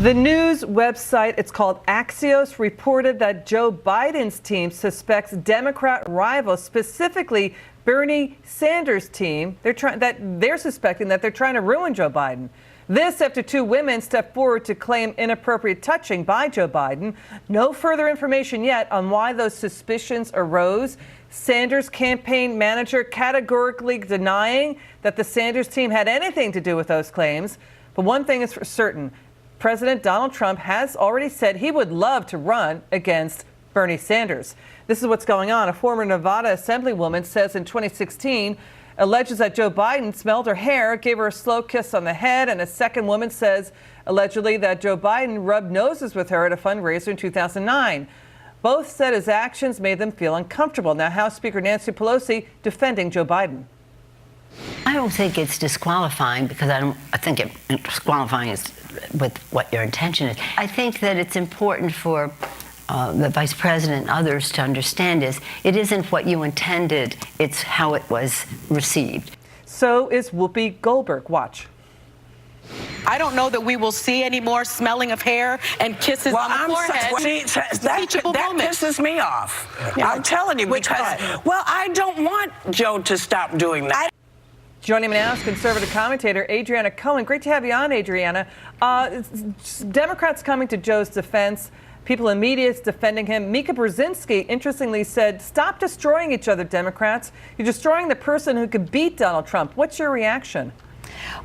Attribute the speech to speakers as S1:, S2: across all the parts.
S1: The news website, it's called Axios, reported that Joe Biden's team suspects Democrat rivals, specifically Bernie Sanders' team. They're suspecting that they're trying to ruin Joe Biden. This after two women stepped forward to claim inappropriate touching by Joe Biden. No further information yet on why those suspicions arose. Sanders' campaign manager categorically denying that the Sanders team had anything to do with those claims. But one thing is for certain. President Donald Trump has already said he would love to run against Bernie Sanders. This is what's going on. A former Nevada assemblywoman says in 2016, alleges that Joe Biden smelled her hair, gave her a slow kiss on the head, and a second woman says allegedly that Joe Biden rubbed noses with her at a fundraiser in 2009. Both said his actions made them feel uncomfortable. Now, House Speaker Nancy Pelosi defending Joe Biden.
S2: I don't think it's disqualifying because I think disqualifying is with what your intention is. I think that it's important for the vice president and others to understand it isn't what you intended, it's how it was received.
S1: So is Whoopi Goldberg. Watch.
S3: I don't know that we will see any more smelling of hair and kisses on the forehead.
S4: That pisses me off. Yeah. I'm telling you, because, well, I don't want Joe to stop doing that.
S1: Joining me now is conservative commentator Adriana Cohen. Great to have you on, Adriana. Democrats coming to Joe's defense. People in media is defending him. Mika Brzezinski, interestingly, said, stop destroying each other, Democrats. You're destroying the person who could beat Donald Trump. What's your reaction?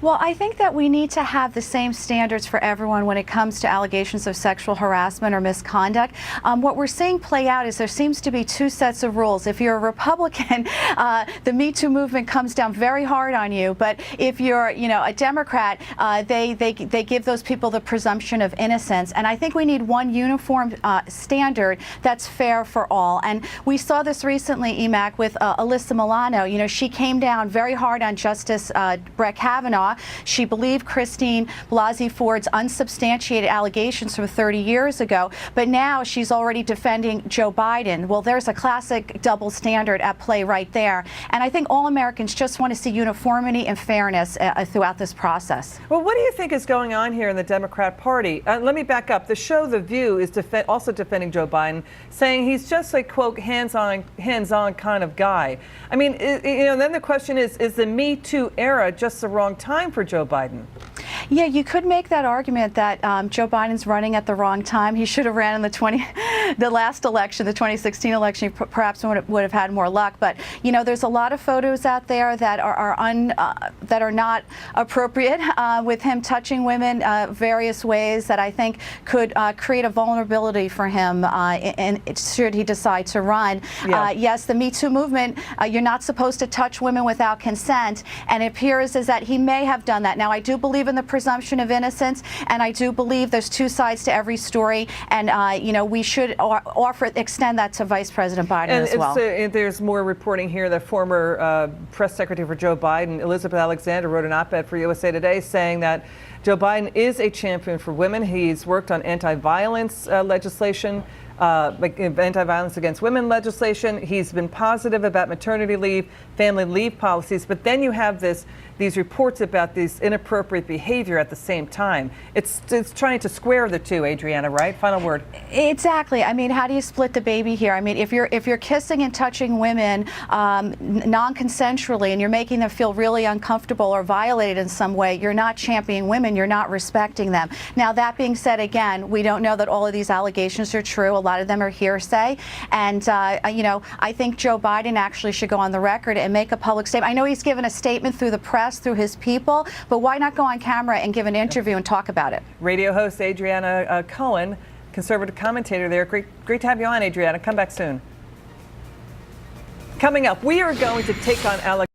S5: Well, I think that we need to have the same standards for everyone when it comes to allegations of sexual harassment or misconduct. What we're seeing play out is there seems to be two sets of rules. If you're a Republican, the Me Too movement comes down very hard on you. But if you're, a Democrat, they give those people the presumption of innocence. And I think we need one uniform standard that's fair for all. And we saw this recently, Emac, with Alyssa Milano. She came down very hard on Justice Brett Kavanaugh. She believed Christine Blasey Ford's unsubstantiated allegations from 30 years ago, but now she's already defending Joe Biden. Well, there's a classic double standard at play right there. And I think all Americans just want to see uniformity and fairness throughout this process.
S1: Well, what do you think is going on here in the Democrat Party? Let me back up. The show The View is also defending Joe Biden, saying he's just a, quote, hands-on kind of guy. I mean, then the question is the Me Too era just the wrong time for Joe Biden?
S5: Yeah, you could make that argument that Joe Biden's running at the wrong time. He should have ran in the last election, the 2016 election. He perhaps would have had more luck. But there's a lot of photos out there that are not appropriate with him touching women various ways that I think could create a vulnerability for him should he decide to run.
S1: Yeah.
S5: Yes, the Me Too movement. You're not supposed to touch women without consent, and it appears as that he may have done that. Now, I do believe in the presumption of innocence, and I do believe there's two sides to every story, and we should extend that to Vice President Biden as well.
S1: There's more reporting here that former press secretary for Joe Biden, Elizabeth Alexander, wrote an op-ed for USA Today saying that Joe Biden is a champion for women. He's worked on anti-violence legislation, like anti-violence against women legislation. He's been positive about maternity leave, family leave policies, but then you have these reports about this inappropriate behavior at the same time. It's trying to square the two, Adriana, right? Final word.
S5: Exactly. I mean, how do you split the baby here? I mean, if you're kissing and touching women non-consensually and you're making them feel really uncomfortable or violated in some way, you're not championing women, you're not respecting them. Now, that being said, again, we don't know that all of these allegations are true. A lot of them are hearsay. And, I think Joe Biden actually should go on the record and make a public statement. I know he's given a statement through the press, through his people, but why not go on camera and give an interview and talk about it?
S1: Radio host Adriana Cohen, conservative commentator there. Great to have you on, Adriana. Come back soon. Coming up, we are going to take on Alex.